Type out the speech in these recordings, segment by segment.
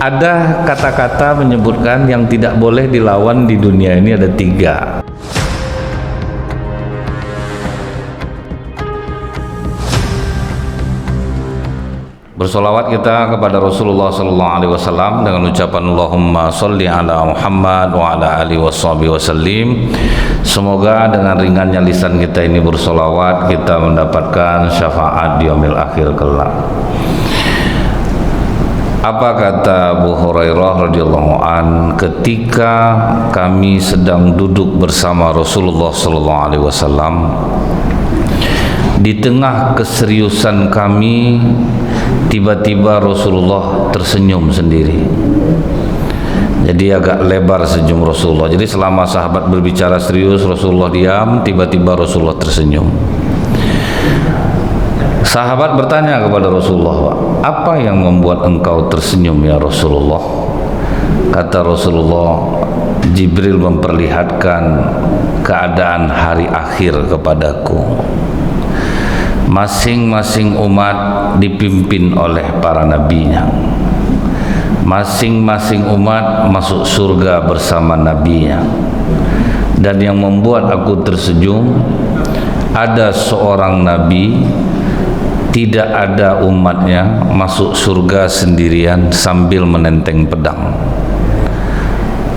Ada kata-kata menyebutkan yang tidak boleh dilawan di dunia ini ada 3. Bersolawat kita kepada Rasulullah sallallahu alaihi wasallam dengan ucapan Allahumma sholli ala Muhammad wa ala alihi washabihi wasallim. Semoga dengan ringannya lisan kita ini bersolawat, kita mendapatkan syafaat di yaumil akhir kelak. Apa kata Abu Hurairah radhiyallahu an ketika kami sedang duduk bersama Rasulullah sallallahu alaihi wasallam, di tengah keseriusan kami tiba-tiba Rasulullah tersenyum sendiri. Jadi agak lebar senyum Rasulullah. Jadi selama sahabat berbicara serius, Rasulullah diam, tiba-tiba Rasulullah tersenyum. Sahabat bertanya kepada Rasulullah, apa yang membuat engkau tersenyum ya Rasulullah? Kata Rasulullah, Jibril memperlihatkan keadaan hari akhir kepadaku. Masing-masing umat dipimpin oleh para nabinya. Masing-masing umat masuk surga bersama nabinya. Dan yang membuat aku tersenyum, ada seorang nabi, tidak ada umatnya masuk surga sendirian sambil menenteng pedang.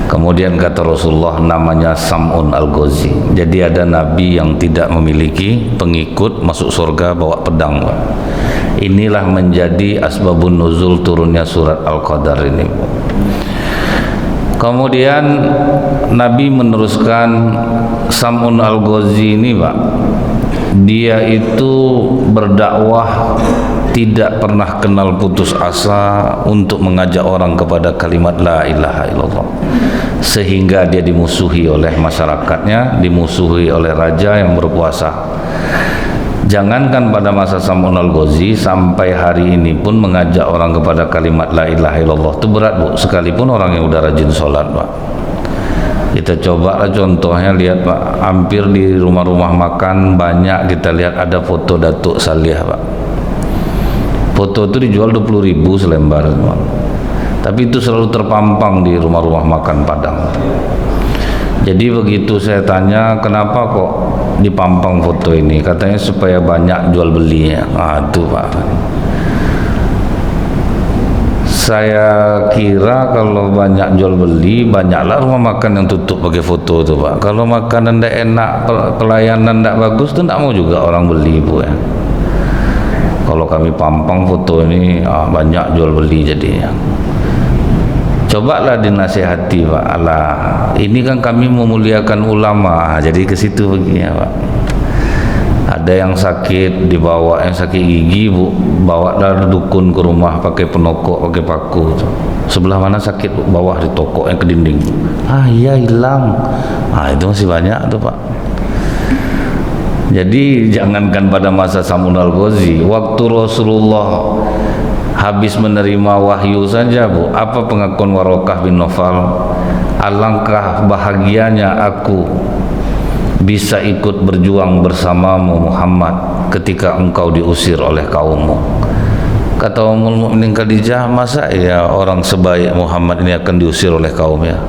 Kemudian kata Rasulullah, namanya Sam'un Al-Ghazi. Jadi ada nabi yang tidak memiliki pengikut masuk surga bawa pedang. Inilah menjadi asbabun nuzul turunnya surat Al-Qadar ini. Kemudian Nabi meneruskan, Sam'un Al-Ghazi ini Pak, dia itu berdakwah tidak pernah kenal putus asa untuk mengajak orang kepada kalimat la ilaha illallah, sehingga dia dimusuhi oleh masyarakatnya, dimusuhi oleh raja yang berkuasa. Jangankan pada masa Sam'un Al-Ghazi, sampai hari ini pun mengajak orang kepada kalimat la ilaha illallah itu berat Bu, sekalipun orang yang udah rajin sholat Pak. Kita coba contohnya, lihat Pak, hampir di rumah-rumah makan banyak kita lihat ada foto Datuk Salih Pak. Foto itu dijual 20.000 selembar Pak. Tapi itu selalu terpampang di rumah-rumah makan Padang. Jadi begitu saya tanya, kenapa kok dipampang foto ini? Katanya supaya banyak jual belinya. Itu Pak. Saya kira kalau banyak jual beli, banyaklah rumah makan yang tutup pakai foto itu Pak. Kalau makanan tidak enak, pelayanan tidak bagus, itu tidak mau juga orang beli Bu ya. Kalau kami pampang foto ini, banyak jual beli jadinya. Cobalah dinasihati Pak. Alah, ini kan kami memuliakan ulama, jadi ke situ begini ya Pak. Ada yang sakit dibawa, yang sakit gigi Bu, bawa dari dukun ke rumah pakai penokok, pakai paku. Sebelah mana sakit Bu? Bawah di tokok yang ke dinding. Iya hilang. Itu masih banyak tuh Pak. Jadi jangankan pada masa Sam'un Al-Ghazi, waktu Rasulullah habis menerima wahyu saja Bu, apa pengakuan Waraqah bin Nawfal? Alangkah bahagianya aku bisa ikut berjuang bersamamu Muhammad ketika engkau diusir oleh kaummu. Kata Ummul Mukminin Khadijah, masa ya orang sebaik Muhammad ini akan diusir oleh kaumnya?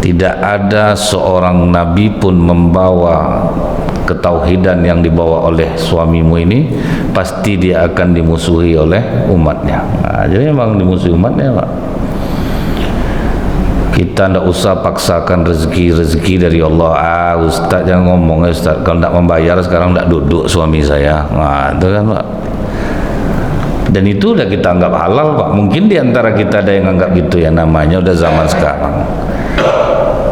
Tidak ada seorang nabi pun membawa ketauhidan yang dibawa oleh suamimu ini, pasti dia akan dimusuhi oleh umatnya. Jadi memang dimusuhi umatnya Pak. Kita tidak usah paksakan rezeki dari Allah. Ustaz jangan ngomong ya Ustaz, kalau tidak membayar sekarang tidak duduk suami saya. Itu kan Pak. Dan itu udah kita anggap halal Pak. Mungkin diantara kita ada yang anggap gitu ya, namanya udah zaman sekarang.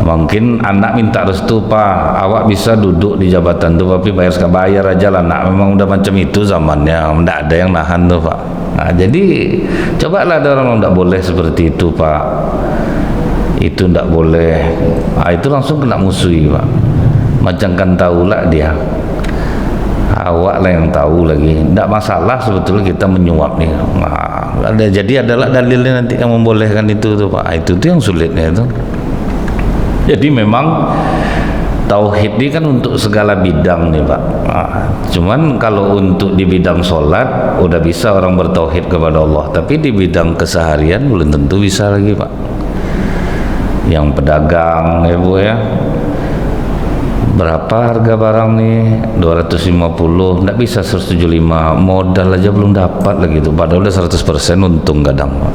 Mungkin anak minta restu, Pak, awak bisa duduk di jabatan tuh tapi bayar aja lah nak. Memang udah macam itu zamannya, tidak ada yang nahan tuh Pak. Jadi cobalah, ada orang yang tidak boleh seperti itu Pak. Itu tidak boleh. Itu langsung kena musuhi Pak. Macam kan tahulah dia. Awak lah yang tahu lagi. Tidak masalah sebetulnya kita menyuap nih. Jadi adalah dalilnya nanti yang membolehkan itu tuh Pak. Itu tuh yang sulitnya itu. Jadi memang Tauhid ini kan untuk segala bidang nih Pak. Cuman kalau untuk di bidang sholat udah bisa orang bertauhid kepada Allah, tapi di bidang keseharian belum tentu bisa lagi Pak. Yang pedagang ya Bu ya, berapa harga barang nih? 250, nggak bisa 175, modal aja belum dapat lagi tuh, padahal udah 100% untung kadang Pak.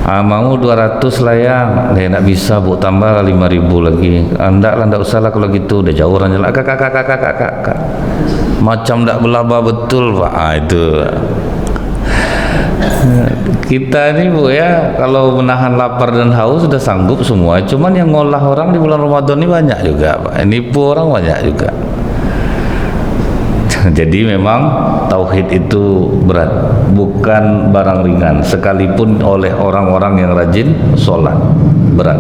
Mau 200 lah ya, nggak bisa Bu, tambah 5.000 lagi. Nggak usah lah kalau gitu, udah jauh orang jalan. Kakak. Macam nggak belaba betul Pak. Itu kita ini Bu ya, kalau menahan lapar dan haus sudah sanggup semua. Cuman yang ngolah orang di bulan Ramadan ini banyak juga Pak. Nipu orang banyak juga. Jadi memang tauhid itu berat, bukan barang ringan, sekalipun oleh orang-orang yang rajin sholat berat.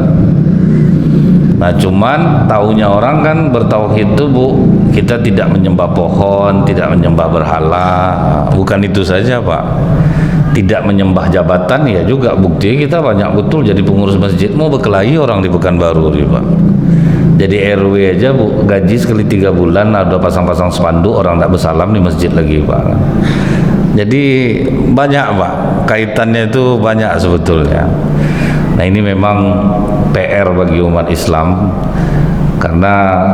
Nah cuman taunya orang kan bertauhid itu Bu, kita tidak menyembah pohon, tidak menyembah berhala. Bukan itu saja Pak, tidak menyembah jabatan ya juga. Bukti kita banyak betul jadi pengurus masjid mau berkelahi orang di Pekanbaru nih Pak. Jadi RW aja Bu, gaji sekali 3 bulan ada pasang-pasang spanduk, orang tak bersalam di masjid lagi Pak. Jadi banyak Pak, kaitannya itu banyak sebetulnya. Nah ini memang PR bagi umat Islam, karena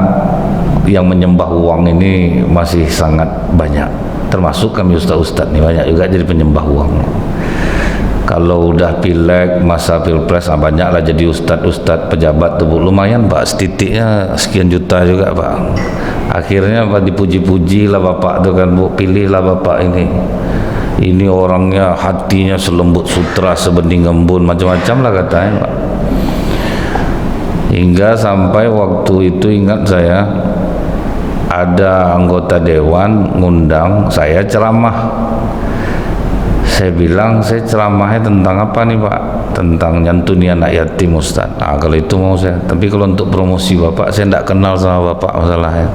yang menyembah uang ini masih sangat banyak. Termasuk kami ustaz-ustaz nih banyak juga jadi penyembah uang. Kalau udah pileg, masa pilpres, banyak lah jadi ustadz pejabat tuh Bu. Lumayan Pak, setitiknya sekian juta juga Pak. Akhirnya Pak dipuji-puji lah Bapak tuh kan Bu, pilihlah Bapak ini orangnya hatinya selembut sutra, sebening embun, macam-macam lah katanya Pak. Hingga sampai waktu itu ingat saya ada anggota dewan ngundang saya ceramah. Saya bilang, saya ceramahnya tentang apa nih Pak? Tentang nyantuni anak yatim Ustaz. Kalau itu mau saya. Tapi kalau untuk promosi Bapak, saya tidak kenal sama Bapak masalahnya.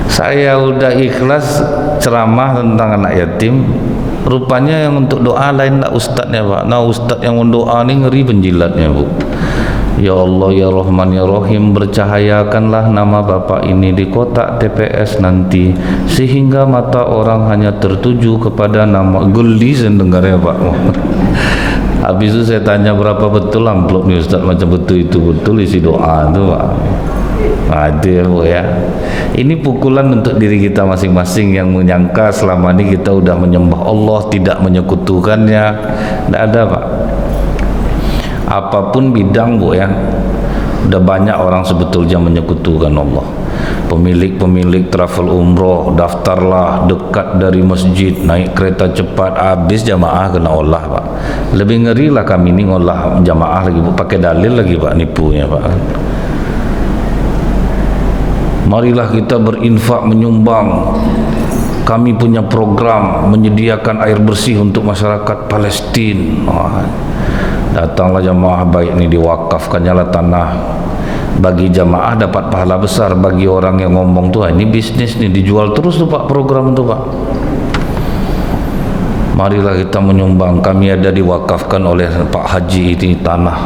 Saya udah ikhlas ceramah tentang anak yatim. Rupanya yang untuk doa lain tak Ustaznya Pak. Nah Ustaz yang mendoa ini ngeri penjilatnya Bu. Ya Allah ya Rahman ya Rahim, bercahayakanlah nama Bapak ini di kotak TPS nanti, sehingga mata orang hanya tertuju kepada nama. Geli saya dengar ya Pak. Habis itu saya tanya berapa betul amplop nih Ustaz, macam betul itu betul isi doa itu Pak. Nah itu ya Bu ya. Ini pukulan untuk diri kita masing-masing yang menyangka selama ini kita udah menyembah Allah, tidak menyekutukannya. Tidak ada Pak. Apapun bidang Bu ya, udah banyak orang sebetulnya menyekutukan Allah. Pemilik travel umroh, daftarlah dekat dari masjid, naik kereta cepat, habis jamaah kena olah Pak. Lebih ngeri lah kami ini ngolah jamaah lagi Bu, pakai dalil lagi Pak, nipunya Pak. Marilah kita berinfak, menyumbang. Kami punya program menyediakan air bersih untuk masyarakat Palestina. Datanglah jamaah baik ini, diwakafkannya lah tanah. Bagi jamaah dapat pahala besar, bagi orang yang ngomong tuh ini bisnis nih, dijual terus tuh Pak program tuh Pak. Marilah kita menyumbang, kami ada diwakafkan oleh Pak Haji ini tanah.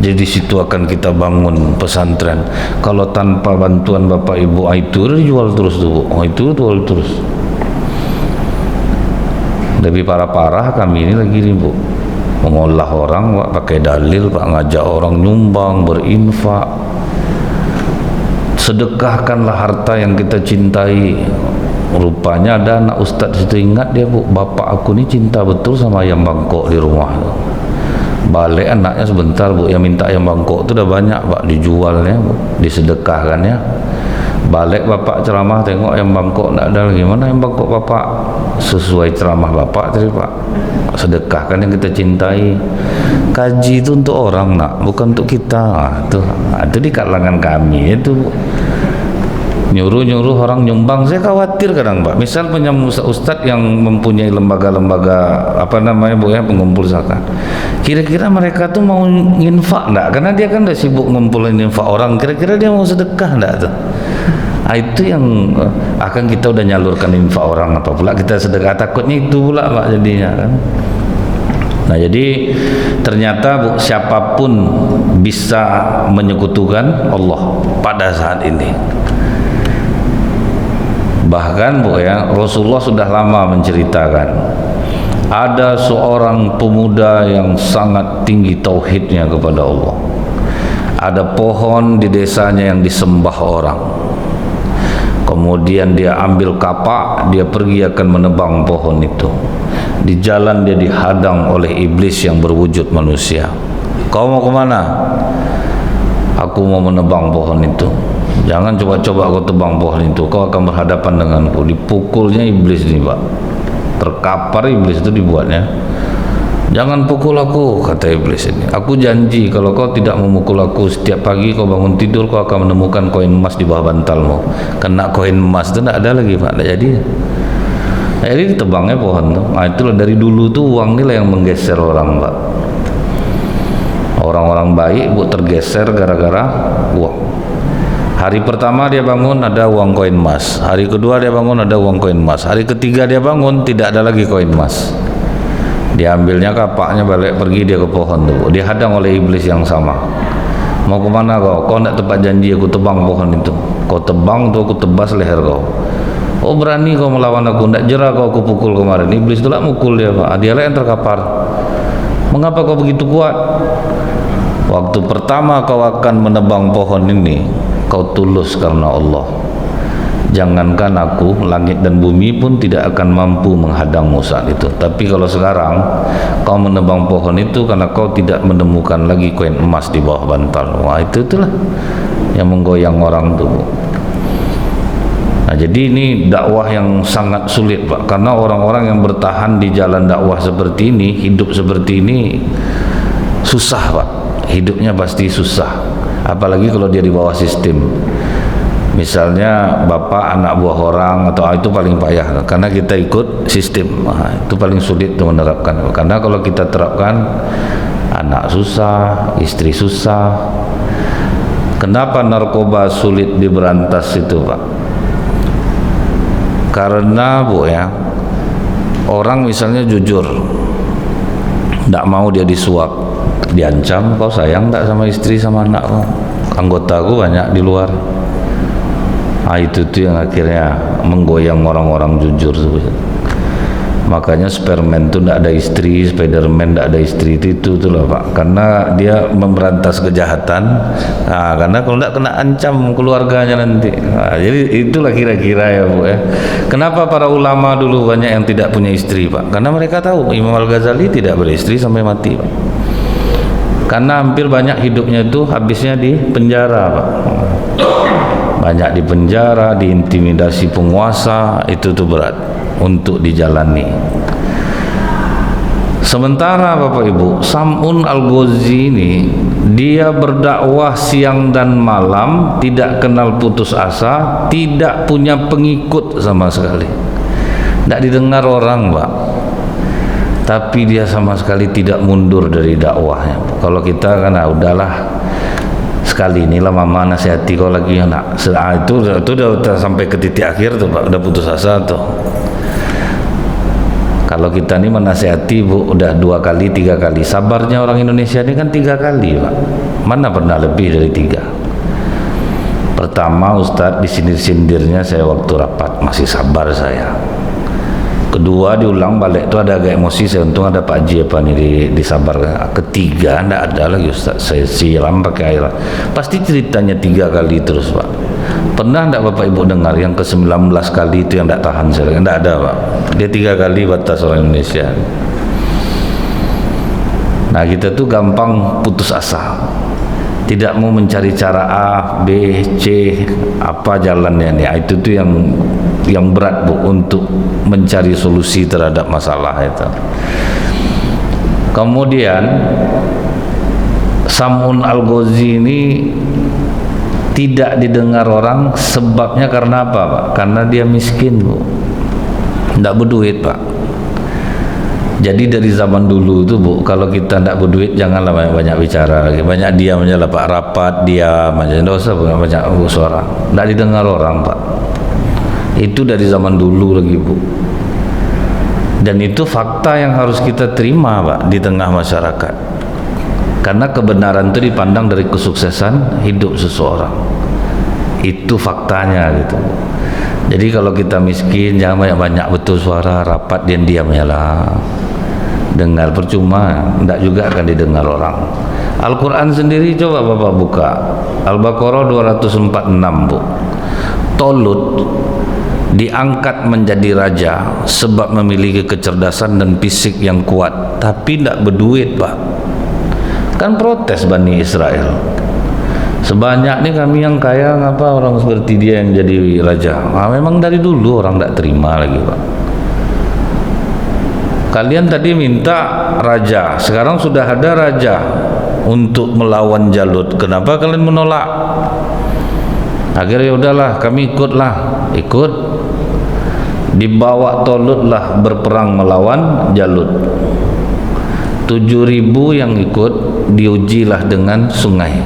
Jadi situ akan kita bangun pesantren. Kalau tanpa bantuan Bapak Ibu itu dijual terus tuh Bu. Itu jual terus. Lebih parah-parah kami ini lagi nih Bu, mengolah orang Pak, pakai dalil Pak, ngajak orang nyumbang, berinfak. Sedekahkanlah harta yang kita cintai. Rupanya ada anak ustadz situ, ingat dia Bu, bapak aku ini cinta betul sama ayam bangkok di rumah. Balik anaknya sebentar Bu, yang minta ayam bangkok itu udah banyak Pak, dijualnya Bu, disedekahkannya. Balik bapak ceramah, tengok ayam bangkok enggak ada lagi. Mana ayam bangkok bapak? Sesuai ceramah bapak tadi Pak, sedekahkan yang kita cintai. Kaji itu untuk orang nak, bukan untuk kita. Itu di kalangan kami itu nyuruh orang nyumbang. Saya khawatir kadang Pak, misal punya ustadz yang mempunyai lembaga-lembaga apa namanya Bu ya, pengumpul zakat, kira-kira mereka tuh mau nginfak enggak? Karena dia kan udah sibuk ngumpulin infak orang, kira-kira dia mau sedekah enggak tuh? Itu yang akan kita udah nyalurkan infak orang, apa pula kita sedekah, takutnya itu pula Pak jadinya kan. Nah, jadi ternyata Bu, siapapun bisa menyekutukan Allah pada saat ini. Bahkan Bu ya, Rasulullah sudah lama menceritakan ada seorang pemuda yang sangat tinggi tauhidnya kepada Allah. Ada pohon di desanya yang disembah orang. Kemudian dia ambil kapak, dia pergi akan menebang pohon itu. Di jalan dia dihadang oleh iblis yang berwujud manusia. Kau mau kemana? Aku mau menebang pohon itu. Jangan coba-coba kau tebang pohon itu, kau akan berhadapan denganku. Dipukulnya iblis nih Pak. Terkapar iblis itu dibuatnya. Jangan pukul aku, kata iblis ini. Aku janji kalau kau tidak memukul aku, setiap pagi kau bangun tidur kau akan menemukan koin emas di bawah bantalmu. Kena koin emas itu tidak ada lagi Pak, tidak jadi. Nah, jadi ditebangnya pohon tuh. Nah, itulah dari dulu tuh uang inilah yang menggeser orang Pak. Orang-orang baik Bu tergeser gara-gara uang. Hari pertama dia bangun ada uang koin emas. Hari kedua dia bangun ada uang koin emas. Hari ketiga dia bangun tidak ada lagi koin emas. Dia ambilnya kapaknya balik pergi dia ke pohon tuh. Dia hadang oleh iblis yang sama. Mau kemana kau? Kau tidak tepat janji, aku tebang pohon itu. Kau tebang tuh aku tebas leher kau. Oh berani kau melawan aku, tidak jerah kau aku pukul kemarin. Iblis itulah mukul dia Pak. Dia lah yang terkapar. Mengapa kau begitu kuat? Waktu pertama kau akan menebang pohon ini, kau tulus karena Allah. Jangankan aku, langit dan bumi pun tidak akan mampu menghadangmu saat itu. Tapi kalau sekarang kau menebang pohon itu karena kau tidak menemukan lagi koin emas di bawah bantal. Wah itulah yang menggoyang orang tuh. Nah, jadi ini dakwah yang sangat sulit Pak, karena orang-orang yang bertahan di jalan dakwah seperti ini, hidup seperti ini susah Pak. Hidupnya pasti susah. Apalagi kalau dia di bawah sistem. Misalnya bapak anak buah orang atau itu paling payah karena kita ikut sistem. Nah, itu paling sulit untuk menerapkan. Karena kalau kita terapkan anak susah, istri susah. Kenapa narkoba sulit diberantas itu Pak? Karena Bu ya, orang misalnya jujur, tidak mau dia disuap, diancam, kau sayang tak sama istri sama anak kau? Anggotaku banyak di luar. Nah, itu tuh yang akhirnya menggoyang orang-orang jujur. Makanya Superman itu tidak ada istri, Spiderman tidak ada istri, itu lah Pak. Karena dia memberantas kejahatan. Nah, karena kalau tidak kena ancam keluarganya nanti. Nah, jadi itulah kira-kira ya Bu ya. Kenapa para ulama dulu banyak yang tidak punya istri Pak? Karena mereka tahu Imam Al-Ghazali tidak beristri sampai mati Pak. Karena hampir banyak hidupnya itu habisnya di penjara Pak. Banyak di penjara, diintimidasi penguasa, itu tuh berat untuk dijalani. Sementara Bapak Ibu, Sam'un Al-Ghazi ini dia berdakwah siang dan malam, tidak kenal putus asa, tidak punya pengikut sama sekali. Tidak didengar orang Pak. Tapi dia sama sekali tidak mundur dari dakwahnya. Kalau kita kan udahlah, sekali inilah mama nasihati kau lagi anak. Itu udah sampai ke titik akhir tuh Pak, udah putus asa tuh. Kalau kita ini menasihati Bu udah 2 kali 3 kali. Sabarnya orang Indonesia ini kan 3 kali Pak. Mana pernah lebih dari 3. Pertama Ustadz disindir-sindirnya saya waktu rapat, masih sabar saya. Kedua diulang balik itu ada agak emosi saya, untung ada Pak Ji apa nih disabarkan. Ketiga enggak ada lagi Ustaz, saya siram pakai air. Pasti ceritanya 3 kali terus Pak. Pernah enggak Bapak Ibu dengar yang ke-19 kali itu yang enggak tahan saya? Enggak ada Pak. Dia 3 kali batas orang Indonesia. Nah kita tuh gampang putus asa, tidak mau mencari cara A, B, C, apa jalannya nih. Itu tuh yang berat Bu untuk mencari solusi terhadap masalah itu. Kemudian Sam'un Al-Ghazi ini tidak didengar orang, sebabnya karena apa Pak? Karena dia miskin Bu, tidak berduit Pak. Jadi dari zaman dulu tuh Bu, kalau kita tidak berduit janganlah banyak bicara lagi, banyak diam aja lah Pak, rapat diam aja, tidak usah banyak suara, tidak didengar orang Pak. Itu dari zaman dulu lagi Bu. Dan itu fakta yang harus kita terima, Pak, di tengah masyarakat. Karena kebenaran itu dipandang dari kesuksesan hidup seseorang. Itu faktanya gitu. Jadi kalau kita miskin, jangan banyak-banyak betul suara, rapat diam-diam ya lah. Dengar percuma, tidak juga akan didengar orang. Al-Quran sendiri coba Bapak buka Al-Baqarah 246, Bu. Tolut diangkat menjadi raja sebab memiliki kecerdasan dan fisik yang kuat, tapi tidak berduit, Pak. Kan protes Bani Israel, sebanyak ini kami yang kaya, ngapa orang seperti dia yang jadi raja? Nah, memang dari dulu orang tidak terima lagi, Pak. Kalian tadi minta raja, sekarang sudah ada raja untuk melawan Jalut. Kenapa kalian menolak? Akhirnya udahlah, kami ikut. Dibawa Tolutlah berperang melawan Jalut. 7.000 yang ikut, diujilah dengan sungai.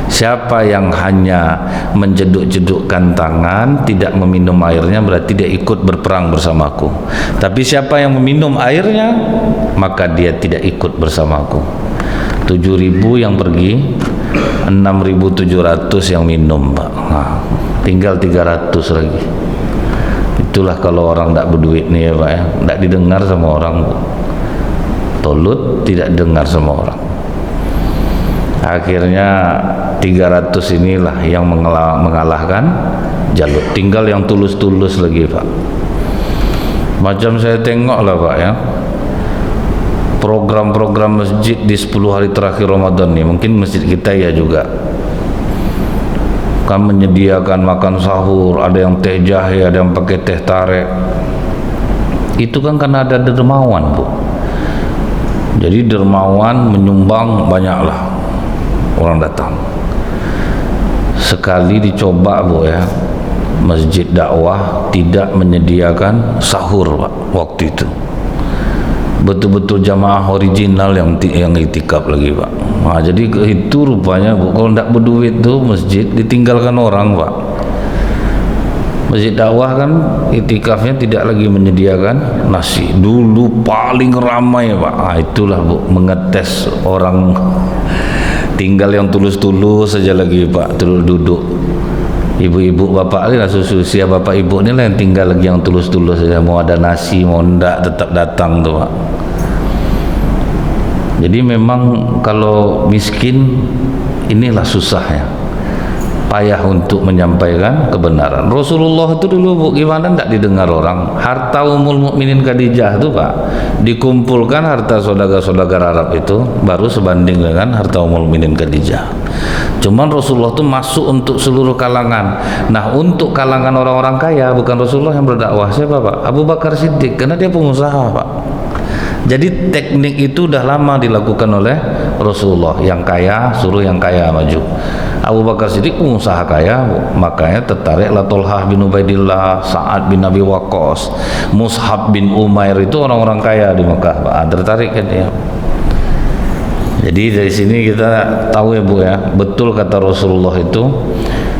Siapa yang hanya menjeduk-jedukkan tangan, tidak meminum airnya, berarti dia ikut berperang bersamaku. Tapi siapa yang meminum airnya, maka dia tidak ikut bersamaku. 7.000 yang pergi, 6.700 yang minum, Pak. Nah, tinggal 300 lagi. Itulah kalau orang tidak berduit nih ya, Pak ya, tidak didengar sama orang. Tolut tidak dengar sama orang. Akhirnya 300 inilah yang mengalahkan Jalut. Tinggal yang tulus-tulus lagi, Pak. Macam saya tengok lah, Pak ya, program-program masjid di 10 hari terakhir Ramadan nih, mungkin masjid kita ya juga kan menyediakan makan sahur, ada yang teh jahe, ada yang pakai teh tarik. Itu kan karena ada dermawan, Bu. Jadi dermawan menyumbang, banyaklah orang datang. Sekali dicoba, Bu ya, masjid dakwah tidak menyediakan sahur, Pak, waktu itu. Betul-betul jamaah original yang itikaf lagi, Pak. Nah, jadi itu rupanya, Bu, kalau tidak berduit tuh masjid ditinggalkan orang, Pak. Masjid dakwah kan itikafnya tidak lagi menyediakan nasi. Dulu paling ramai, Pak. Nah, itulah, Bu, mengetes orang. Tinggal yang tulus-tulus saja lagi, Pak, terus duduk. Ibu-ibu, bapak ini lah, usia bapak ibu ini lah yang tinggal lagi yang tulus-tulus saja. Mau ada nasi, mau enggak, tetap datang tuh, Pak. Jadi memang kalau miskin inilah susahnya, payah untuk menyampaikan kebenaran. Rasulullah itu dulu, Bu, gimana tidak didengar orang. Harta Ummul Mukminin Khadijah itu, Pak, dikumpulkan harta saudagar-saudagar Arab itu baru sebanding dengan harta Ummul Mukminin Khadijah. Cuman Rasulullah itu masuk untuk seluruh kalangan. Nah, untuk kalangan orang-orang kaya bukan Rasulullah yang berdakwah, siapa, Pak? Abu Bakar Siddiq, karena dia pengusaha, Pak. Jadi teknik itu udah lama dilakukan oleh Rasulullah. Yang kaya suruh yang kaya maju. Abu Bakar Siddiq pengusaha kaya, makanya tertariklah Tolhah bin Ubaidillah, Sa'ad bin Abi Waqqas, Mus'hab bin Umair, itu orang-orang kaya di Mekah, Pak. Tertarik kan dia. Jadi dari sini kita tahu ya, Bu ya, betul kata Rasulullah itu,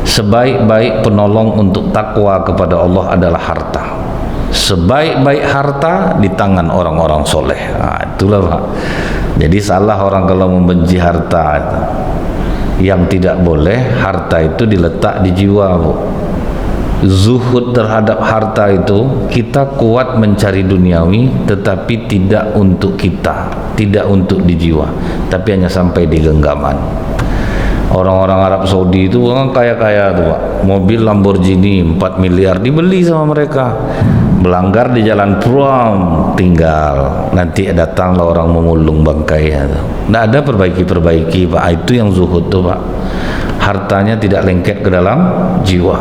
sebaik-baik penolong untuk takwa kepada Allah adalah harta. Sebaik-baik harta di tangan orang-orang soleh. Nah, itulah, Pak. Jadi salah orang kalau membenci harta itu. Yang tidak boleh harta itu diletak di jiwa, Bu. Zuhud terhadap harta itu, kita kuat mencari duniawi tetapi tidak untuk kita, tidak untuk di jiwa, tapi hanya sampai di genggaman. Orang-orang Arab Saudi itu orang kaya-kaya tuh, Pak. Mobil Lamborghini 4 miliar dibeli sama mereka. Melanggar di jalan Pram, tinggal nanti datanglah orang memulung bangkainya. Tidak ada perbaiki-perbaiki, Pak. Itu yang zuhud tuh, Pak. Hartanya tidak lengket ke dalam jiwa,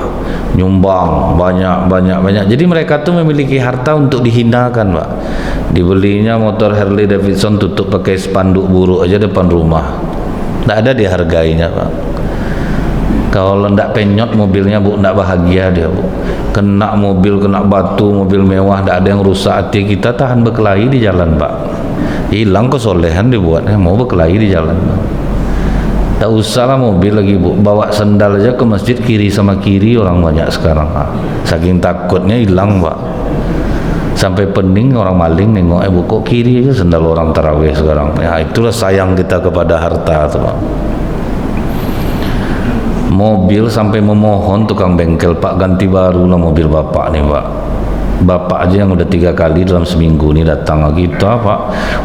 nyumbang banyak. Jadi mereka tuh memiliki harta untuk dihinakan, Pak. Dibelinya motor Harley Davidson tutup pakai spanduk buruk aja depan rumah, tidak ada dihargainya, Pak. Kalau tidak penyot mobilnya, Bu, tidak bahagia dia, Bu. Kena mobil, kena batu, mobil mewah, tidak ada yang rusak hati kita, tahan berkelahi di jalan, Pak. Hilang kesolehan dibuatnya, mau berkelahi di jalan, Pak. Tak usahlah mobil lagi, Bu, bawa sendal aja ke masjid kiri sama kiri orang banyak sekarang, Pak. Saking takutnya hilang, Pak. sampai pening orang maling nengok, bu kok kiri aja sendal orang tarawih sekarang. Ya itulah sayang kita kepada harta tuh Pak. Mobil sampai memohon tukang bengkel, Pak ganti baru lah mobil bapak nih Pak. Bapak aja yang udah 3 kali dalam seminggu nih datang lagi, kita Pak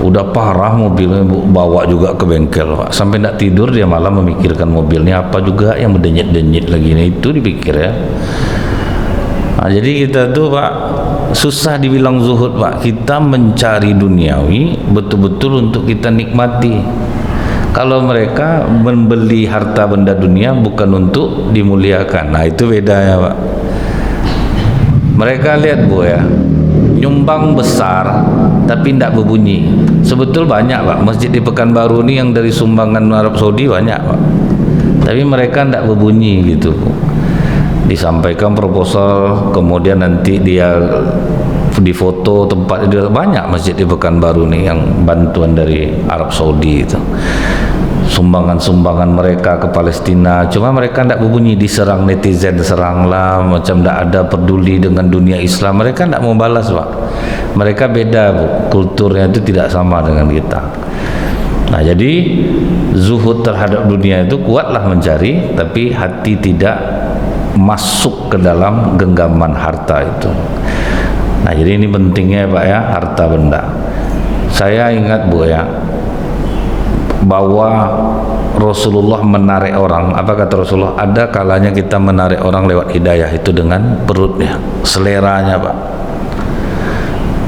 udah parah mobilnya, bawa juga ke bengkel Pak, sampai tidak tidur dia malah memikirkan mobilnya apa juga yang mendenyit-denyit lagi nih, itu dipikir ya. Nah, jadi kita tuh Pak susah dibilang zuhud Pak, kita mencari duniawi betul-betul untuk kita nikmati. Kalau mereka membeli harta benda dunia bukan untuk dimuliakan, nah itu bedanya Pak. Mereka lihat bu ya, nyumbang besar tapi tidak berbunyi. Sebetul banyak Pak, masjid di Pekanbaru ini yang dari sumbangan Arab Saudi banyak Pak, tapi mereka tidak berbunyi gitu. Disampaikan proposal, kemudian nanti dia difoto tempat, banyak masjid di Pekanbaru nih yang bantuan dari Arab Saudi itu. Sumbangan-sumbangan mereka ke Palestina, cuma mereka tidak berbunyi, diserang netizen, seranglah macam tidak ada peduli dengan dunia Islam, mereka tidak mau balas Pak. Mereka beda Bu, kulturnya itu tidak sama dengan kita. Nah jadi zuhud terhadap dunia itu kuatlah mencari, tapi hati tidak masuk ke dalam genggaman harta itu. Nah jadi ini pentingnya Pak ya, harta benda. Saya ingat Bu ya, bahwa Rasulullah menarik orang. Apa kata Rasulullah? Ada kalanya kita menarik orang lewat hidayah itu dengan perutnya, seleranya Pak.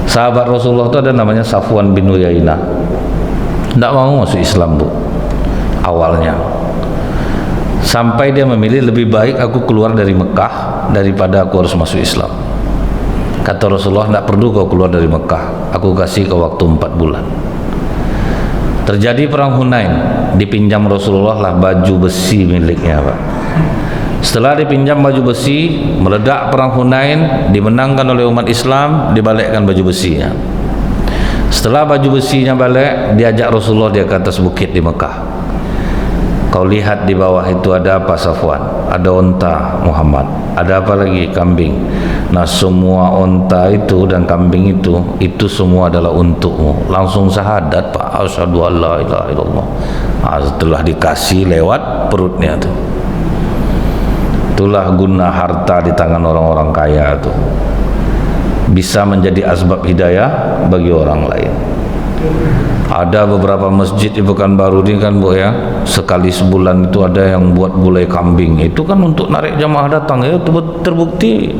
Sahabat Rasulullah itu ada namanya Safwan bin Uyainah, tidak mau masuk Islam Bu awalnya, sampai dia memilih lebih baik aku keluar dari Mekah daripada aku harus masuk Islam. Kata Rasulullah, tidak perlu kau keluar dari Mekah, aku kasih kau waktu 4 bulan. Terjadi perang Hunain, dipinjam Rasulullah lah baju besi miliknya Pak. Setelah dipinjam baju besi, meledak perang Hunain, dimenangkan oleh umat Islam, dibalikkan baju besinya. Setelah baju besinya balik, diajak Rasulullah dia ke atas bukit di Mekah. Kau lihat di bawah itu ada apa Safwan? Ada unta Muhammad. Ada apa lagi? Kambing. Nah semua unta itu dan kambing itu semua adalah untukmu. Langsung syahadat Pak, asyhadu an la ilaha illallah. Nah, setelah dikasih lewat perutnya tuh. Itulah guna harta di tangan orang-orang kaya tuh, bisa menjadi asbab hidayah bagi orang lain. Ada beberapa masjid di Pekanbaru ini kan Bu ya, sekali sebulan itu ada yang buat gulai kambing, itu kan untuk narik jamaah datang ya, itu terbukti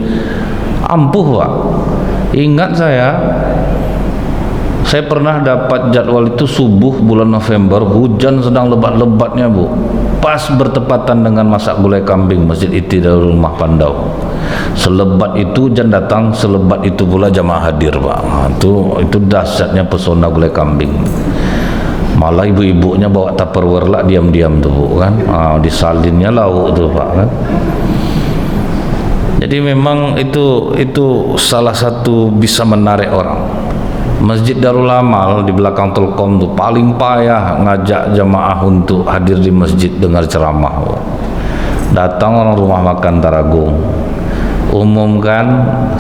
ampuh Pak. Ingat saya pernah dapat jadwal itu subuh bulan November, hujan sedang lebat-lebatnya Bu, pas bertepatan dengan masak gulai kambing Masjid Ittidal Rumah Pandau. Selebat itu hujan datang, selebat itu pula jamaah hadir Pak. Nah, itu dahsyatnya pesona gulai kambing. Malah ibu-ibunya bawa tupperware lah diam-diam tuh Bu kan, disalinnya lauk tuh Pak kan. Jadi memang itu salah satu bisa menarik orang. Masjid Darul Amal di belakang Telkom tuh paling payah ngajak jamaah untuk hadir di masjid dengar ceramah. Datang orang rumah makan Taragung, umumkan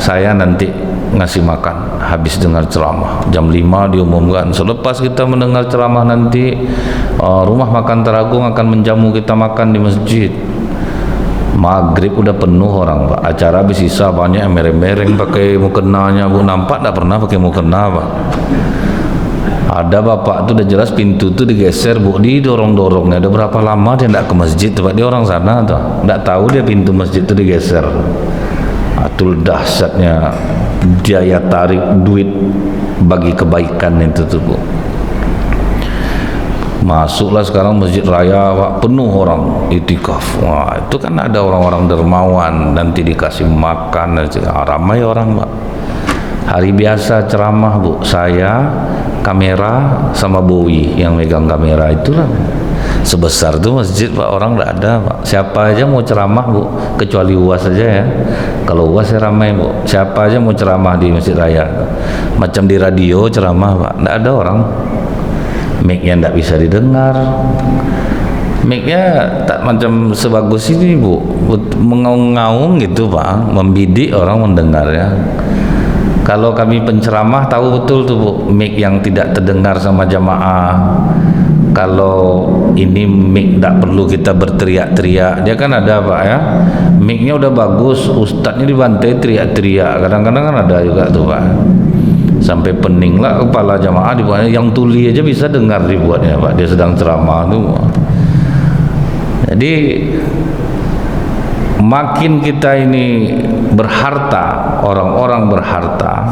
saya nanti ngasih makan habis dengar ceramah jam 5 diumumkan. Selepas kita mendengar ceramah nanti rumah makan Taragung akan menjamu kita makan di masjid. Maghrib udah penuh orang Pak, acara habis sisa banyak yang mereng-mereng pakai mukenanya Bu, nampak tak pernah pakai mukena Pak. Ada bapak tuh udah jelas pintu tuh digeser Bu, didorong-dorongnya. Ada berapa lama dia tidak ke masjid tuh Pak, dia orang sana tuh, tidak tahu dia pintu masjid tuh digeser. Itu dahsyatnya daya tarik duit bagi kebaikan itu tuh Bu. Masuklah sekarang masjid raya Pak, penuh orang itikaf. Wah itu kan ada orang-orang dermawan, nanti dikasih makan, ramai orang Pak. Hari biasa ceramah Bu, saya kamera sama Bowie yang megang kamera, itulah sebesar tuh masjid Pak, orang tidak ada Pak. Siapa aja mau ceramah Bu, kecuali UAS saja ya. Kalau UAS ya ramai Bu, siapa aja mau ceramah di masjid raya, macam di radio ceramah Pak, tidak ada orang. Mic-nya tidak bisa didengar, mic-nya tak macam sebagus ini Bu, mengaung-ngaung gitu Pak, membidik orang mendengarnya. Kalau kami penceramah tahu betul tuh Bu, mic yang tidak terdengar sama jamaah. Kalau ini mic tak perlu kita berteriak-teriak, dia kan ada Pak ya, micnya udah bagus, ustadznya dibantai teriak-teriak, kadang-kadang kan ada juga tuh Pak, sampai pening lah kepala jamaah dibuatnya, yang tuli aja bisa dengar dibuatnya Pak, dia sedang ceramah tuh. Jadi makin kita ini berharta, orang-orang berharta,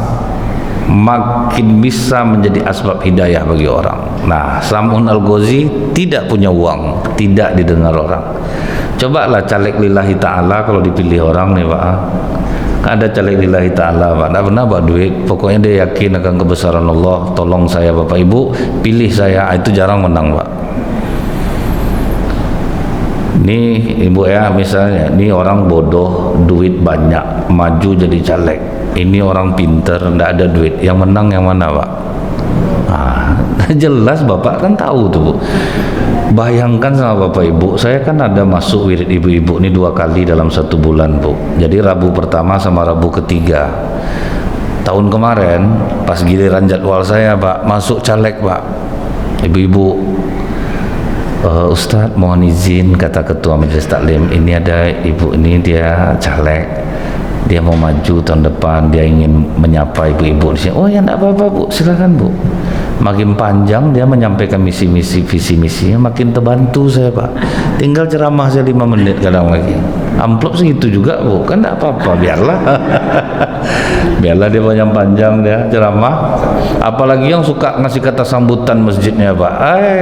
makin bisa menjadi asbab hidayah bagi orang. Nah, Sam'un Al-Ghazi tidak punya uang, tidak didengar orang. Cobalah caleg lillahi ta'ala kalau dipilih orang nih Pak. Ada caleg lillahi ta'ala Pak, tidak pernah bawa duit, pokoknya dia yakin akan kebesaran Allah, tolong saya Bapak Ibu, pilih saya, itu jarang menang Pak. Nih Ibu ya, misalnya ini orang bodoh, duit banyak, maju jadi caleg. Ini orang pinter, tidak ada duit, yang menang yang mana Pak? Jelas Bapak kan tahu tuh Bu. Bayangkan sama Bapak Ibu, saya kan ada masuk wirid ibu-ibu ini 2 kali dalam 1 bulan Bu. Jadi Rabu pertama sama Rabu ketiga. Tahun kemarin pas giliran jadwal saya Pak, masuk caleg Pak, ibu-ibu, Ustadz mohon izin, kata ketua majelis taklim, ini ada ibu ini dia caleg, dia mau maju tahun depan, dia ingin menyapa ibu-ibu di sini. Oh ya enggak apa-apa Bu, silakan Bu. Makin panjang dia menyampaikan misi-misi, visi misinya, makin terbantu saya Pak. Tinggal ceramah saya 5 menit kadang lagi. Amplop segitu juga Bu, kan enggak apa-apa, biarlah. Biarlah dia panjang-panjang dia ceramah. Apalagi yang suka ngasih kata sambutan masjidnya Pak,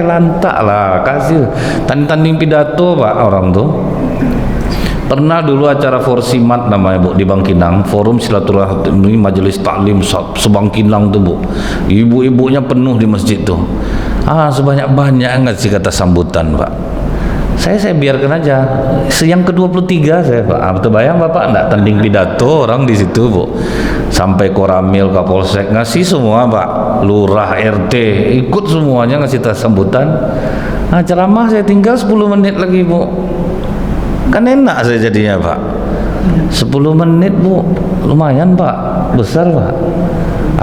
lantak lah, kasih tanding-tanding pidato Pak orang tuh. Pernah dulu acara Forsimat namanya Bu di Bangkinang, Forum Silaturahmi Majelis Taklim Sebangkinang tuh Bu. Ibu-ibunya penuh di masjid tuh. Sebanyak-banyak ngasih kata sambutan Pak. Saya biarkan aja. Yang ke-23 saya Pak. Terbayang Bapak enggak tanding pidato orang di situ Bu. Sampai Koramil, Kapolsek ngasih semua Pak. Lurah, RT ikut semuanya ngasih sambutan. Ceramah saya tinggal 10 menit lagi Bu. Kan enak saya jadinya Pak. 10 menit Bu, lumayan Pak, besar Pak.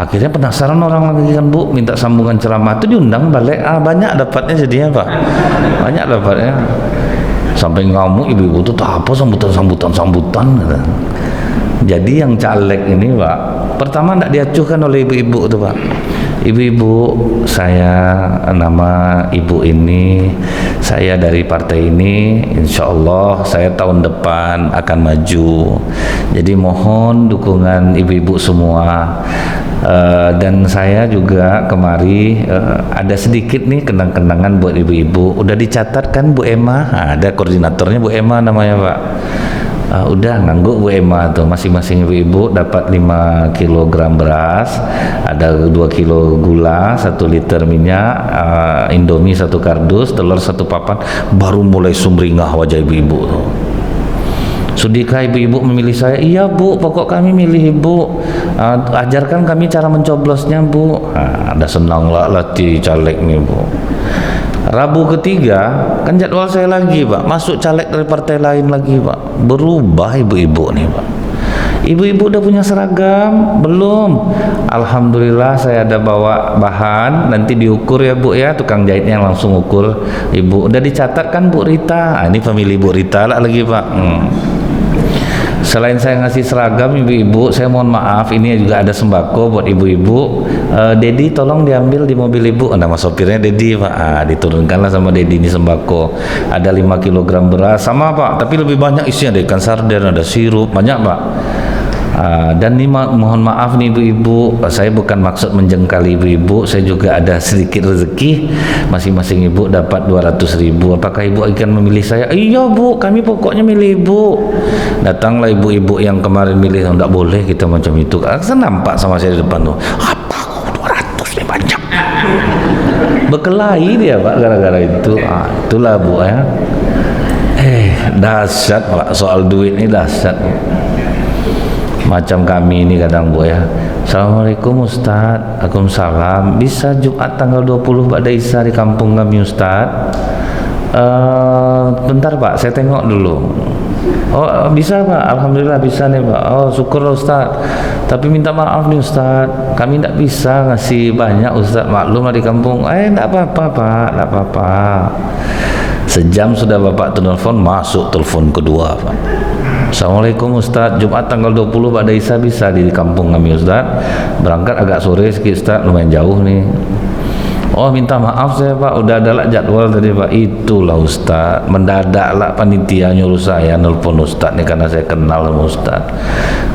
Akhirnya penasaran orang lagi kan Bu, minta sambungan ceramah, itu diundang balik. Banyak dapatnya jadinya Pak, banyak dapatnya. Sampai ngamuk ibu-ibu itu apa sambutan. Jadi yang caleg ini Pak, pertama tidak diacuhkan oleh ibu-ibu itu Pak. Ibu-ibu, saya nama ibu ini, saya dari partai ini, insya Allah saya tahun depan akan maju. Jadi mohon dukungan ibu-ibu semua. Dan saya juga kemari ada sedikit nih kenang-kenangan buat ibu-ibu. Udah dicatat kan Bu Emma? Ada koordinatornya Bu Emma namanya Pak. Udah ngangguk Bu Emma tuh, masing-masing ibu-ibu dapat 5 kg beras, ada 2 kilo gula, 1 liter minyak, Indomie 1 kardus, telur 1 papan. Baru mulai sumringah wajah ibu-ibu tuh. Sudikah ibu-ibu memilih saya? Iya Bu, pokok kami milih Ibu. Ajarkan kami cara mencoblosnya Bu. Ada senang lah latih caleg nih Bu. Rabu ketiga kan jadwal saya lagi Pak, masuk caleg dari partai lain lagi Pak. Berubah ibu-ibu nih Pak. Ibu-ibu udah punya seragam belum? Alhamdulillah saya ada bawa bahan, nanti diukur ya Bu ya, tukang jahitnya yang langsung ukur. Ibu udah dicatat kan Bu Rita? Ini famili Bu Rita lah lagi Pak. Selain saya ngasih seragam ibu-ibu, saya mohon maaf, ini juga ada sembako buat ibu-ibu. Dedi tolong diambil di mobil ibu. Nama sopirnya Dedi Pak. Diturunkanlah sama Dedi ini sembako. Ada 5 kg beras sama Pak, tapi lebih banyak isinya, ada ikan sarden, ada sirup, banyak Pak. Dan ini mohon maaf nih ibu-ibu, saya bukan maksud menjengkali ibu-ibu, saya juga ada sedikit rezeki, masing-masing ibu dapat 200.000. Apakah ibu akan memilih saya? Iya Bu, kami pokoknya milih ibu. Datanglah ibu-ibu yang kemarin milih, tidak boleh kita macam itu. Saya nampak sama saya di depan tuh, apa 200 nih banyak. Berkelahi dia Pak gara-gara itu. Itulah Bu ya. Dahsyat Pak, soal duit ini dahsyat. Macam kami ini kadang Bu ya. Assalamualaikum Ustadz. Waalaikumsalam. Bisa Jumat tanggal 20 Ba'da Isya di kampung kami Ustadz? Bentar Pak, saya tengok dulu. Oh bisa Pak, Alhamdulillah bisa nih Pak. Oh syukur Ustadz. Tapi minta maaf nih Ustaz, kami tidak bisa ngasih banyak Ustaz, maklum lah di kampung. Tidak apa-apa Pak, tidak apa-apa. Sejam sudah Bapak telepon, masuk telepon kedua Pak. Assalamualaikum Ustaz, Jumat tanggal 20 Pak Daisa bisa di kampung kami Ustaz. Berangkat agak sore sedikit Ustaz, lumayan jauh nih. Oh minta maaf saya Pak, udah ada lah jadwal tadi Pak. Itulah Ustaz, mendadak lah panitia nyuruh saya nelpon Ustaz nih karena saya kenal sama Ustaz.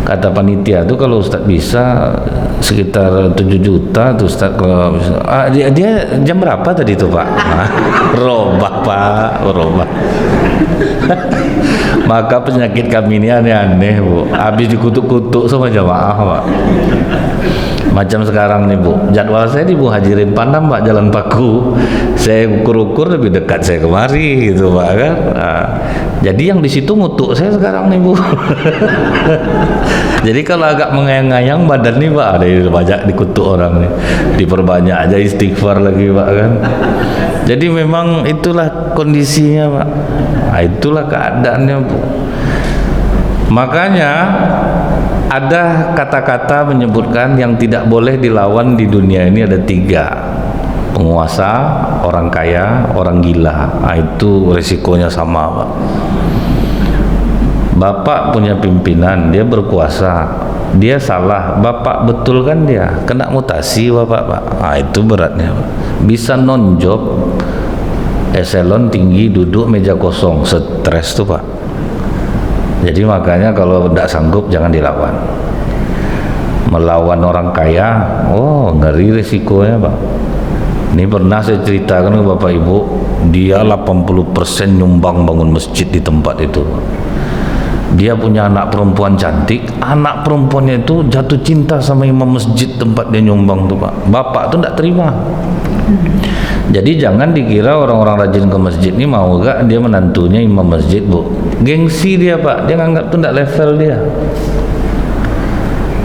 Kata panitia tuh kalau Ustaz bisa sekitar 7 juta tuh Ustaz kalau dia jam berapa tadi tuh Pak? Robah Pak, robah. Maka penyakit kami ini aneh-aneh Bu, habis dikutuk-kutuk sama jamaah Pak. Macam sekarang nih Bu, jadwal saya di Bu Hajirin Panam Pak, Jalan Paku. Saya ukur-ukur lebih dekat saya kemari gitu Pak kan. Nah, jadi yang di situ ngutuk saya sekarang nih Bu. Jadi kalau agak mengayang-ayang badan nih Pak, ada banyak dikutuk orang nih. Diperbanyak aja istighfar lagi Pak kan. Jadi memang itulah kondisinya Pak. Nah, itulah keadaannya Bu. Makanya ada kata-kata menyebutkan yang tidak boleh dilawan di dunia ini ada 3. Penguasa, orang kaya, orang gila. Nah, itu resikonya sama Pak. Bapak punya pimpinan, dia berkuasa, dia salah, Bapak betulkan dia, kena mutasi Bapak Pak. Nah, itu beratnya Pak. Bisa non-job, eselon tinggi, duduk meja kosong, stres tuh Pak. Jadi makanya kalau tidak sanggup jangan dilawan. Melawan orang kaya, oh ngeri resikonya Pak. Ini pernah saya ceritakan ke Bapak Ibu, dia 80% nyumbang bangun masjid di tempat itu. Dia punya anak perempuan cantik, anak perempuannya itu jatuh cinta sama imam masjid tempat dia nyumbang tuh Pak. Bapak tuh tidak terima. Jadi jangan dikira orang-orang rajin ke masjid ini mau gak dia menantunya imam masjid Bu. Gengsi dia Pak, dia nganggap itu tidak level dia.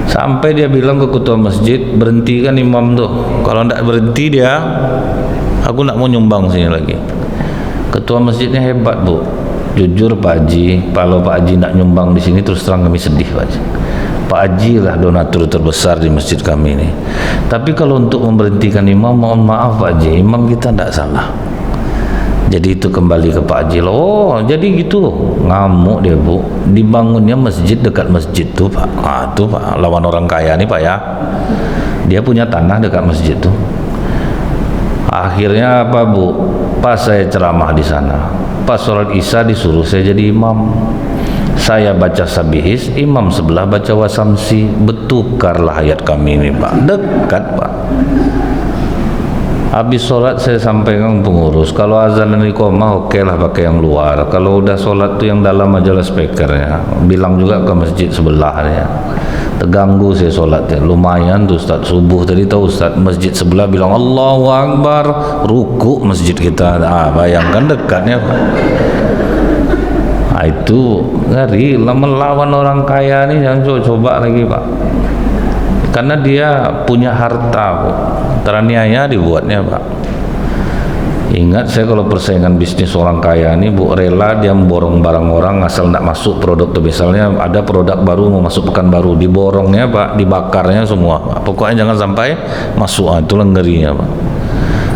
Sampai dia bilang ke ketua masjid, berhentikan imam tuh. Kalau tidak berhenti dia, aku tidak mau nyumbang sini lagi. Ketua masjidnya hebat Bu. Jujur Pak Haji, kalau Pak Haji nak nyumbang di sini terus terang kami sedih Pak Haji. Pak Haji lah donatur terbesar di masjid kami ini. Tapi kalau untuk memberhentikan imam, mohon maaf Pak Haji, imam kita tidak salah. Jadi itu kembali ke Pak Haji. Oh jadi gitu, ngamuk dia Bu. Dibangunnya masjid dekat masjid tuh Pak. Ah tuh Pak, lawan orang kaya nih Pak ya. Dia punya tanah dekat masjid tuh. Akhirnya apa Bu? Pas saya ceramah di sana, pas sholat isya disuruh saya jadi imam. Saya baca sabihis, imam sebelah baca wasamsi. Bertukarlah ayat kami ini Pak, dekat Pak. Habis sholat saya sampaikan pengurus, kalau azan dan iqamah oke lah pakai yang luar. Kalau udah sholat tuh yang dalam aja lah speakernya. Bilang juga ke masjid sebelahnya. Terganggu saya sholatnya, lumayan tuh Ustaz. Subuh tadi tahu Ustaz, masjid sebelah bilang Allahu Akbar, ruku masjid kita. Bayangkan dekatnya Pak. Nah, itu ngeri, melawan orang kaya nih jangan coba lagi Pak. Karena dia punya harta Bu. Teraniaya dibuatnya Pak. Ingat saya kalau persaingan bisnis orang kaya ini Bu, rela dia memborong barang orang asal tidak masuk produk tuh. Misalnya ada produk baru mau masuk Pekanbaru, diborongnya Pak, dibakarnya semua Pak. Pokoknya jangan sampai masuk. Itulah ngerinya Pak.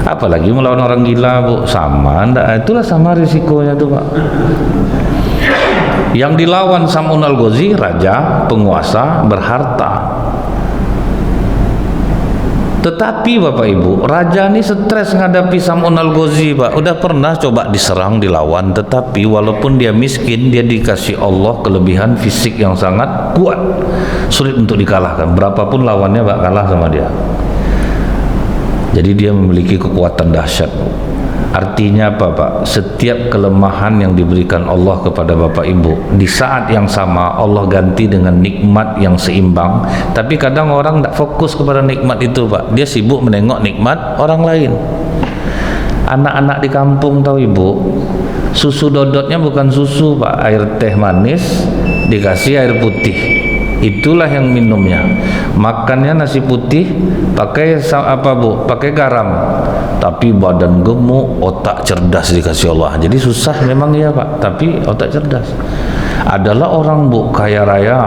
Apalagi melawan orang gila Bu, sama enggak, itulah sama risikonya tuh Pak. Yang dilawan Sam'un Al-Ghazi, raja, penguasa, berharta. Tetapi Bapak Ibu, raja ini stres menghadapi Sam'un Al-Ghazi Pak. Udah pernah coba diserang, dilawan, tetapi walaupun dia miskin, dia dikasih Allah kelebihan fisik yang sangat kuat, sulit untuk dikalahkan. Berapapun lawannya Pak, kalah sama dia. Jadi dia memiliki kekuatan dahsyat. Artinya apa Pak? Setiap kelemahan yang diberikan Allah kepada Bapak Ibu, di saat yang sama Allah ganti dengan nikmat yang seimbang. Tapi kadang orang tidak fokus kepada nikmat itu Pak. Dia sibuk menengok nikmat orang lain. Anak-anak di kampung tahu Ibu, susu dodotnya bukan susu Pak, air teh manis dikasih air putih. Itulah yang minumnya. makannya nasi putih pakai apa bu? Pakai garam, tapi badan gemuk, otak cerdas dikasih Allah. Jadi susah memang ya pak, tapi otak cerdas. Adalah orang bu kaya raya,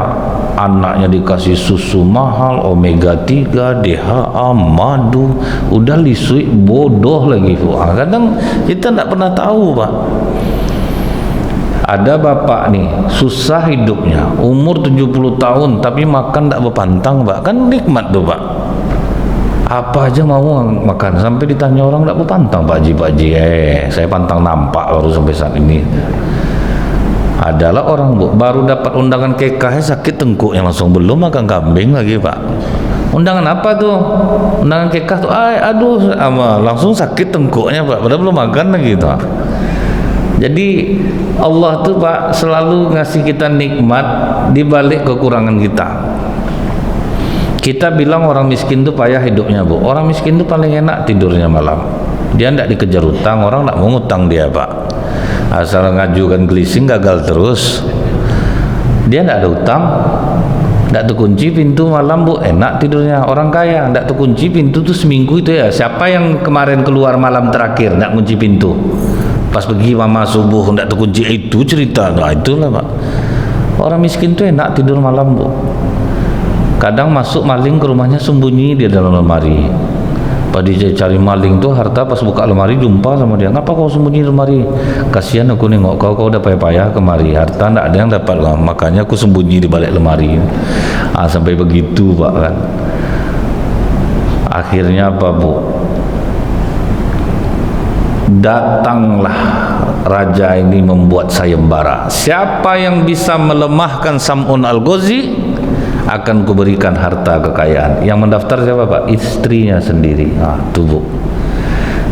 anaknya dikasih susu mahal, omega 3, DHA, madu, udah lisui, bodoh lagi bu. Kadang kita tidak pernah tahu pak. Ada bapak nih susah hidupnya, umur 70 tahun tapi makan tak berpantang pak, kan nikmat tuh pak, apa aja mau makan, sampai ditanya orang tak berpantang pak Haji, saya pantang nampak baru sampai saat ini. Adalah orang bu baru dapat undangan kekah sakit tengkuknya langsung, belum makan kambing lagi pak. Undangan apa tuh? Undangan kekah tuh, aduh langsung sakit tengkuknya pak, padahal belum makan lagi tuh. Jadi Allah tuh pak selalu ngasih kita nikmat di balik kekurangan kita. Kita bilang orang miskin tuh payah hidupnya bu, orang miskin tuh paling enak tidurnya malam, dia tidak dikejar utang, orang tidak mau ngutang dia pak, asal ngajukan leasing gagal terus, dia tidak ada utang, tidak terkunci pintu malam bu, enak tidurnya. Orang kaya tidak terkunci pintu tuh seminggu itu ya. Siapa yang kemarin keluar malam terakhir tidak kunci pintu, pas pergi mama subuh tidak terkunci, itu cerita. Nah itulah pak, orang miskin tuh enak tidur malam bu. Kadang masuk maling ke rumahnya sembunyi di dalam lemari, pas dia cari maling tuh harta, pas buka lemari jumpa sama dia, ngapa kau sembunyi di lemari? Kasihan aku nengok kau udah payah-payah kemari, harta tidak ada yang dapat lah, makanya aku sembunyi di balik lemari. Sampai begitu pak kan. Akhirnya apa bu, datanglah raja ini membuat sayembara, siapa yang bisa melemahkan Sam'un Al-Ghazi akan kuberikan harta kekayaan. Yang mendaftar siapa pak? Istrinya sendiri. Tuh bu,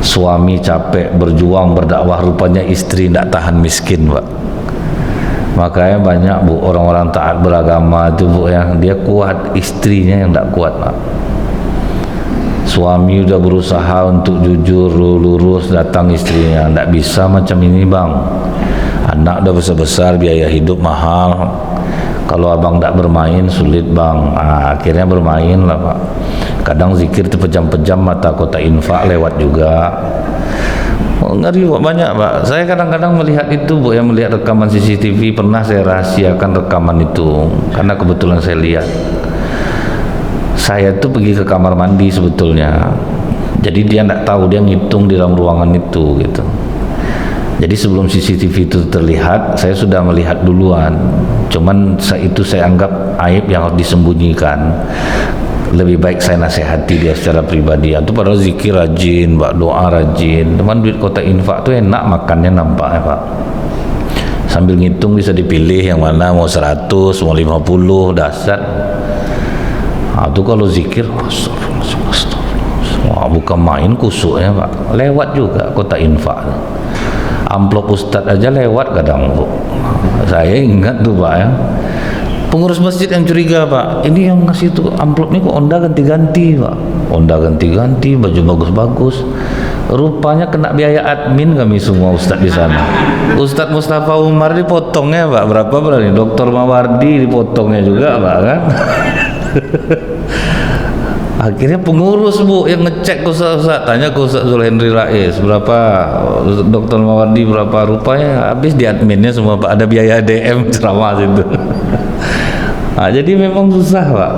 suami capek berjuang berdakwah, rupanya istri tidak tahan miskin pak. Makanya banyak bu orang-orang taat beragama itu bu yang dia kuat, istrinya yang tidak kuat pak. Suami udah berusaha untuk jujur lurus, datang istrinya tidak bisa macam ini bang, anak udah besar-besar, biaya hidup mahal, kalau abang tidak bermain sulit bang. Akhirnya bermain lah pak. Kadang zikir terpejam-pejam, mata kota infak lewat juga. Ngeri pak, banyak pak. Saya kadang-kadang melihat itu bu, yang melihat rekaman CCTV, pernah saya rahasiakan rekaman itu karena kebetulan saya lihat. Saya tuh pergi ke kamar mandi sebetulnya, jadi dia tidak tahu, dia ngitung di dalam ruangan itu gitu. Jadi sebelum CCTV itu terlihat, saya sudah melihat duluan. Cuman itu saya anggap aib yang harus disembunyikan. Lebih baik saya nasihati dia secara pribadi. Itu padahal zikir rajin, doa rajin. Teman duit kota infak tuh enak makannya nampak ya pak. Sambil ngitung bisa dipilih yang mana, mau 100, mau 50, dasar. Itu kalau zikir, astagfirullah, bukan main kusuknya pak. Lewat juga kota infak. Amplop ustadz aja lewat kadang bu. Saya ingat tuh pak ya, pengurus masjid yang curiga pak, ini yang ngasih tuh amplop ini kok onda ganti-ganti pak, onda ganti-ganti, baju bagus-bagus, rupanya kena biaya admin kami semua ustadz di sana. Ustadz Mustafa Umar dipotongnya pak, berapa berani, Dr. Mawardi dipotongnya juga pak kan. Akhirnya pengurus bu yang ngecek ke Ustaz, tanya ke Ustaz Zulhendri Rais berapa, Dr. Mawardi berapa, rupanya habis di adminnya semua pak, ada biaya DM ceramah situ. Jadi memang susah pak,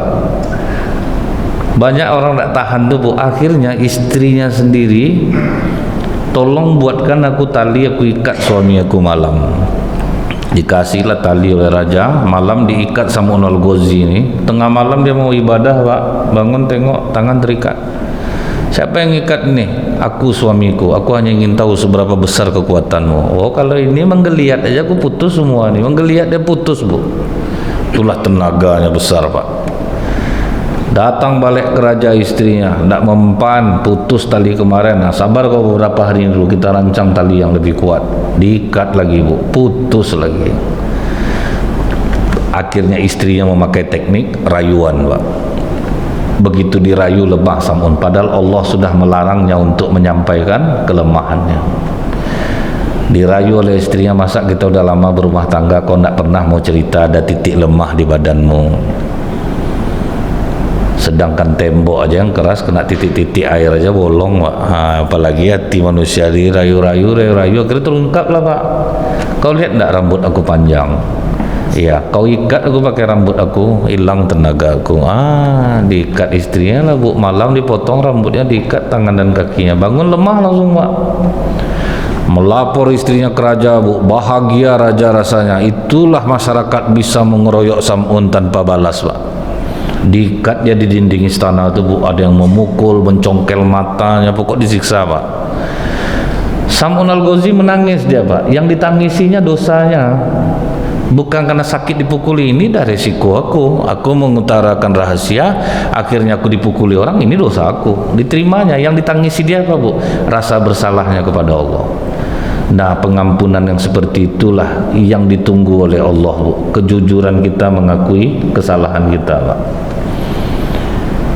banyak orang tak tahan tuh bu. Akhirnya istrinya sendiri, tolong buatkan aku tali, aku ikat suami aku malam. Dikasihlah tali oleh raja, malam diikat sama Sam'un Al-Ghazi ini. Tengah malam dia mau ibadah pak, bangun tengok tangan terikat. Siapa yang ikat ini? Aku suamiku, aku hanya ingin tahu seberapa besar kekuatanmu. Oh kalau ini menggeliat aja aku putus semua nih, menggeliat dia putus bu. Itulah tenaganya besar pak. Datang balik ke raja istrinya, tidak mempan, putus tali kemarin. Sabar kau beberapa hari dulu, kita rancang tali yang lebih kuat. Diikat lagi bu, putus lagi. Akhirnya istrinya memakai teknik rayuan pak. Begitu dirayu lebah Sam'un, padahal Allah sudah melarangnya untuk menyampaikan kelemahannya. Dirayu oleh istrinya, masa kita udah lama berumah tangga kau tidak pernah mau cerita ada titik lemah di badanmu. sedangkan tembok aja yang keras kena titik-titik air aja bolong Pak. Apalagi hati manusia dirayu-rayu akhirnya terungkap lah Pak. Kau lihat enggak rambut aku panjang? Iya, kau ikat aku pakai rambut aku, hilang tenaga aku. Diikat istrinya lah Bu, malam dipotong rambutnya, diikat tangan dan kakinya, bangun lemah langsung Pak. Melapor istrinya ke raja Bu, bahagia raja rasanya. Itulah masyarakat bisa mengeroyok Sam'un tanpa balas Pak. Diikat dia di dinding istana itu Bu, ada yang memukul, mencongkel matanya, pokok disiksa Pak. Sam'un Al-Ghazi menangis dia Pak, yang ditangisinya dosanya, bukan karena sakit dipukuli. Ini dah resiko aku mengutarakan rahasia, akhirnya aku dipukuli orang, ini dosa aku, diterimanya. Yang ditangisi dia apa Bu? Rasa bersalahnya kepada Allah. Nah, pengampunan yang seperti itulah yang ditunggu oleh Allah Bu. Kejujuran kita mengakui kesalahan kita Pak.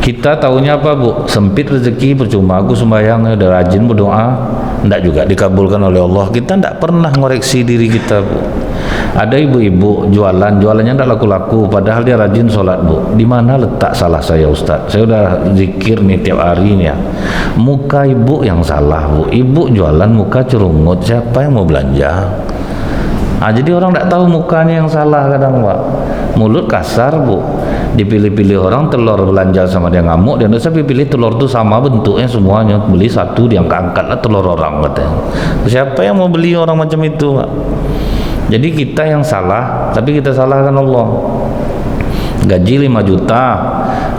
Kita tahunya apa Bu? Sempit rezeki, percuma aku sembahyang, udah rajin berdoa, enggak juga dikabulkan oleh Allah. Kita enggak pernah ngoreksi diri kita Bu. Ada ibu-ibu jualannya enggak laku-laku, padahal dia rajin sholat Bu. Di mana letak salah saya Ustaz? Saya udah zikir nih tiap hari nih ya. Muka ibu yang salah Bu. Ibu jualan muka cerungut, siapa yang mau belanja? Jadi orang enggak tahu mukanya yang salah kadang Pak. Mulut kasar Bu. Dipilih-pilih orang, telur belanja sama dia ngamuk, dia nggak usah pilih telur itu sama bentuknya semuanya, beli satu dia angkat lah telur orang katanya. Siapa yang mau beli orang macam itu Pak? Jadi kita yang salah, tapi kita salahkan Allah. Gaji 5 juta,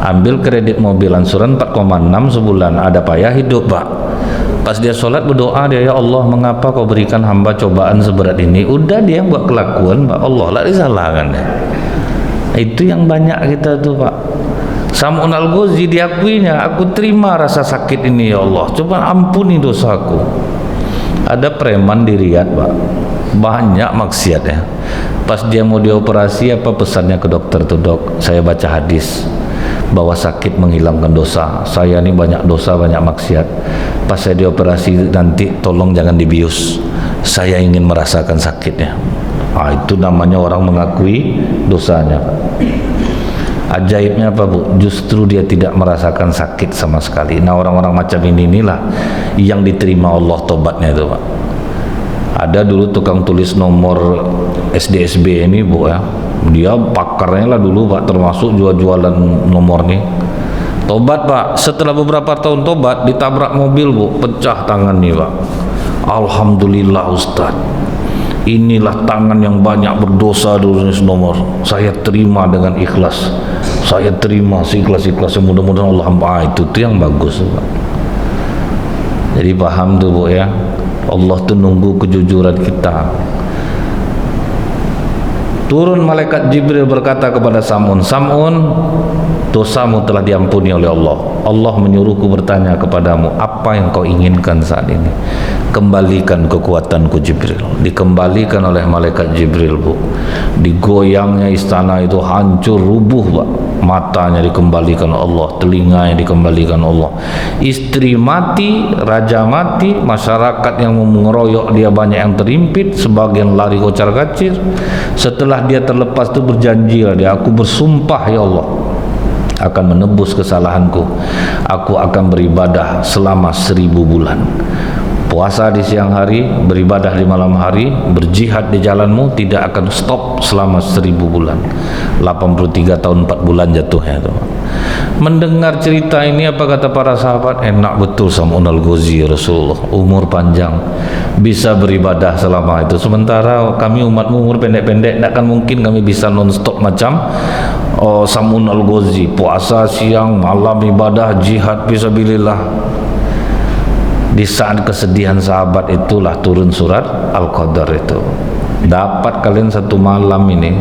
ambil kredit mobil angsuran 4,6 sebulan, ada payah hidup Pak. Pas dia sholat berdoa dia, ya Allah mengapa kau berikan hamba cobaan seberat ini? Udah dia yang buat kelakuan Pak, Allah lah disalahkan ya. Itu yang banyak kita tuh Pak. Sam'un Al-Ghazi diakuinya, aku terima rasa sakit ini ya Allah, coba ampuni dosaku. Ada preman di Riyadh Pak, banyak maksiat ya. Pas dia mau dioperasi, apa pesannya ke dokter tuh? Dok, saya baca hadis bahwa sakit menghilangkan dosa, saya ini banyak dosa, banyak maksiat. Pas saya dioperasi nanti tolong jangan dibius, saya ingin merasakan sakitnya. Itu namanya orang mengakui dosanya. Ajaibnya apa Bu? Justru dia tidak merasakan sakit sama sekali. Nah, orang-orang macam inilah yang diterima Allah tobatnya itu Pak. Ada dulu tukang tulis nomor SDSB ini Bu ya, dia pakarnya lah dulu Pak, termasuk jualan nomor nih. Tobat Pak, setelah beberapa tahun tobat, ditabrak mobil Bu, pecah tangan nih Pak. Alhamdulillah Ustaz, inilah tangan yang banyak berdosa dulu nomor. Saya terima dengan ikhlas, saya terima seikhlas-ikhlasnya, mudah-mudahan Allah itu tuh yang bagus Pak. Jadi paham tuh Bu ya, Allah tuh nunggu kejujuran kita. Turun malaikat Jibril berkata kepada Sam'un, Sam'un, dosamu telah diampuni oleh Allah. Allah menyuruhku bertanya kepadamu, apa yang kau inginkan saat ini? Kembalikan kekuatanku Jibril. Dikembalikan oleh malaikat Jibril Bu. Digoyangnya istana itu hancur rubuh Pak. Matanya dikembalikan Allah, telinganya dikembalikan Allah. Istri mati, raja mati, masyarakat yang mengeroyok dia banyak yang terimpit, sebagian lari kocar kacir. Setelah dia terlepas itu berjanji lah dia, aku bersumpah ya Allah akan menebus kesalahanku, aku akan beribadah selama 1000 bulan, puasa di siang hari, beribadah di malam hari, berjihad di jalanmu, tidak akan stop selama 1000 bulan. 83 tahun 4 bulan jatuhnya itu. Mendengar cerita ini apa kata para sahabat? Enak betul Sam'un Al-Ghazi Rasulullah, umur panjang, bisa beribadah selama itu. Sementara kami umatmu umur pendek-pendek, tidak akan mungkin kami bisa non-stop macam Sam'un Al-Ghazi, puasa siang malam, ibadah, jihad fisabilillah. Di saat kesedihan sahabat itulah turun surat Al-Qadar itu. Dapat kalian satu malam ini,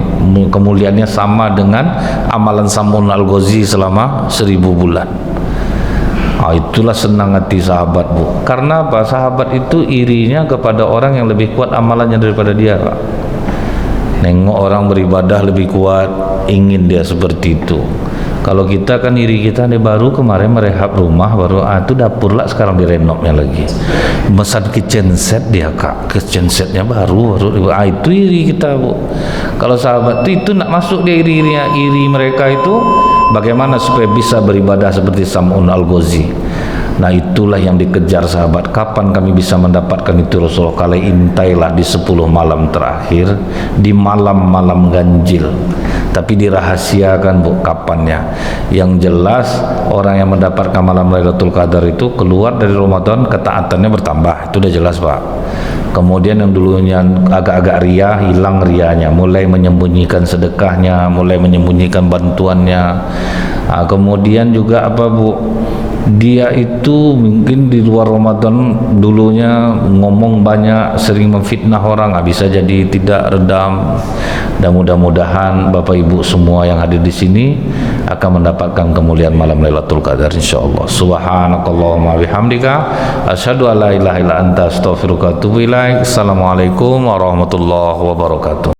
kemuliaannya sama dengan amalan Sam'un Al-Ghazi selama 1000 bulan. Itulah senang hati sahabat Bu. Karena apa? Sahabat itu irinya kepada orang yang lebih kuat amalannya daripada dia Pak. Nengok orang beribadah lebih kuat, ingin dia seperti itu. Kalau kita kan iri kita nih, baru kemarin merehab rumah, baru itu dapur lah sekarang direnovnya lagi, mesan kitchen set dia Kak, kitchen setnya baru itu iri kita Bu. Kalau sahabat itu nak masuk dia iri mereka itu bagaimana supaya bisa beribadah seperti Sam'un Al-Ghazi. Nah itulah yang dikejar sahabat. Kapan kami bisa mendapatkan itu Rasulullah? Kali intailah di 10 malam terakhir, di malam-malam ganjil. Tapi dirahasiakan bu kapannya. Yang jelas orang yang mendapatkan malam Lailatul Qadar itu keluar dari Ramadan ketaatannya bertambah. Itu udah jelas pak. Kemudian yang dulunya agak-agak ria, hilang rianya, mulai menyembunyikan sedekahnya, mulai menyembunyikan bantuannya. Nah, kemudian juga apa bu? Dia itu mungkin di luar Ramadan dulunya ngomong banyak, sering memfitnah orang, bisa jadi tidak redam. Dan mudah-mudahan Bapak Ibu semua yang hadir di sini akan mendapatkan kemuliaan malam Lailatul Qadar insyaallah. Subhanakallahumma bihamdika asyhadu an la ilaha illa anta astaghfiruka wa atubu ilaik. Assalamualaikum warahmatullahi wabarakatuh.